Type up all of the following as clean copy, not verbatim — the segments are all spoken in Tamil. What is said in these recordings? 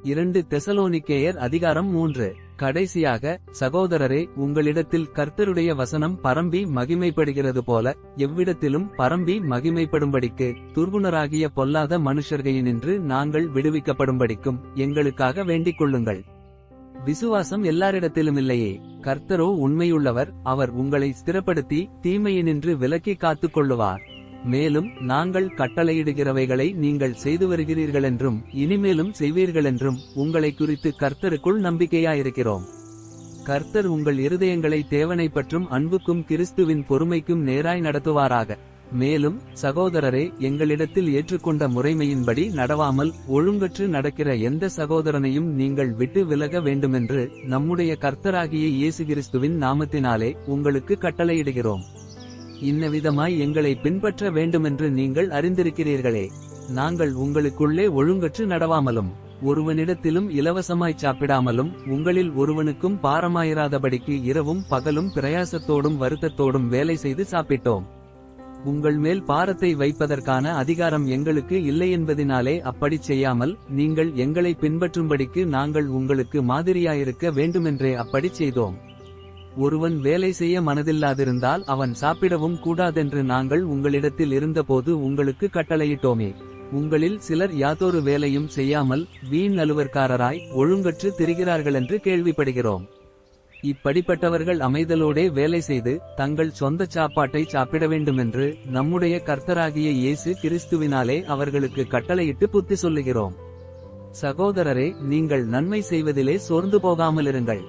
2 தெசலோனிக்கேயர் அதிகாரம் 3. கடைசியாக, சகோதரரே, உங்களிடத்தில் கர்த்தருடைய வசனம் பரம்பி மகிமைப்படுகிறது போல, எவ்விடத்திலும் பரம்பி மகிமைப்படும்படிக்கு, துர்குணராகிய பொல்லாத மனுஷர்கையினின்று நாங்கள் விடுவிக்கப்படும்படிக்கும் எங்களுக்காக வேண்டிக் கொள்ளுங்கள். விசுவாசம் எல்லாரிடத்திலும் இல்லையே. கர்த்தரோ உண்மையுள்ளவர், அவர் உங்களை ஸ்திரப்படுத்தி தீமையினின்று விலக்கி காத்துக்கொள்ளுவார். மேலும் நாங்கள் கட்டளையிடுகிறவைகளை நீங்கள் செய்து வருகிறீர்களென்றும் இனிமேலும் செய்வீர்களென்றும் உங்களை குறித்து கர்த்தருக்குள் நம்பிக்கையாயிருக்கிறோம். கர்த்தர் உங்கள் இருதயங்களை தேவனை பற்றும் அன்புக்கும் கிறிஸ்துவின் பொறுமைக்கும் நேராய் நடத்துவாராக. மேலும் சகோதரரே, எங்களிடத்தில் ஏற்றுக்கொண்ட முறைமையின்படி நடவாமல் ஒழுங்கற்று நடக்கிற எந்த சகோதரனையும் நீங்கள் விட்டு விலக வேண்டுமென்று நம்முடைய கர்த்தராகிய இயேசு கிறிஸ்துவின் நாமத்தினாலே உங்களுக்கு கட்டளையிடுகிறோம். இன்னவிதமாய் எங்களை பின்பற்ற வேண்டுமென்று நீங்கள் அறிந்திருக்கிறீர்களே. நாங்கள் உங்களுக்குள்ளே ஒழுங்கற்று நடவாமலும் ஒருவனிடத்திலும் இலவசமாய் சாப்பிடாமலும் உங்களில் ஒருவனுக்கும் பாரமாயிராதபடிக்கு இரவும் பகலும் பிரயாசத்தோடும் வருத்தத்தோடும் வேலை செய்து சாப்பிட்டோம். உங்கள் மேல் பாரத்தை வைப்பதற்கான அதிகாரம் எங்களுக்கு இல்லையென்பதினாலே அப்படிச் செய்யாமல், நீங்கள் எங்களை பின்பற்றும்படிக்கு நாங்கள் உங்களுக்கு மாதிரியாயிருக்க வேண்டுமென்றே அப்படிச் செய்தோம். ஒருவன் வேலை செய்ய மனதில்லாதிருந்தால் அவன் சாப்பிடவும் கூடாதென்று நாங்கள் உங்களிடத்தில் இருந்தபோது உங்களுக்கு கட்டளையிட்டோமே. உங்களில் சிலர் யாதொரு வேலையும் செய்யாமல் வீண் அலுவற்காரராய் ஒழுங்கற்று திரிகிறார்களென்று கேள்விப்படுகிறோம். இப்படிப்பட்டவர்கள் அமைதலோடே வேலை செய்து தங்கள் சொந்த சாப்பாட்டை சாப்பிட வேண்டுமென்று நம்முடைய கர்த்தராகிய இயேசு கிறிஸ்துவினாலே அவர்களுக்கு கட்டளையிட்டு புத்தி சொல்லுகிறோம். சகோதரரே, நீங்கள் நன்மை செய்வதிலே சோர்ந்து போகாமலிருங்கள்.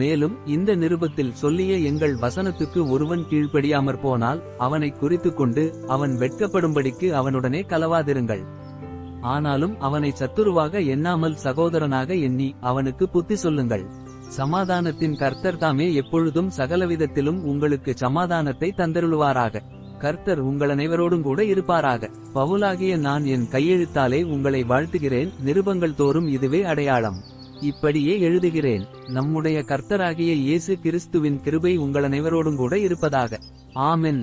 மேலும் இந்த நிருபத்தில் சொல்லிய எங்கள் வசனத்துக்கு ஒருவன் கீழ்ப்படியாமற் போனால் அவனை குறித்துக் கொண்டு அவன் வெட்கப்படும்படிக்கு அவனுடனே கலவாதிருங்கள். ஆனாலும் அவனை சத்துருவாக எண்ணாமல் சகோதரனாக எண்ணி அவனுக்கு புத்தி சொல்லுங்கள். சமாதானத்தின் கர்த்தர் தாமே எப்பொழுதும் சகலவிதத்திலும் உங்களுக்கு சமாதானத்தை தந்தருளுவாராக. கர்த்தர் உங்களனைவரோடும் கூட இருப்பாராக. பவுலாகிய நான் என் கையெழுத்தாலே உங்களை வாழ்த்துகிறேன். நிருபங்கள் தோறும் இதுவே அடையாளம். இப்படியே எழுதுகிறேன். நம்முடைய கர்த்தராகிய இயேசு கிறிஸ்துவின் கிருபை உங்களனைவரோடும் கூட இருப்பதாக. ஆமென்.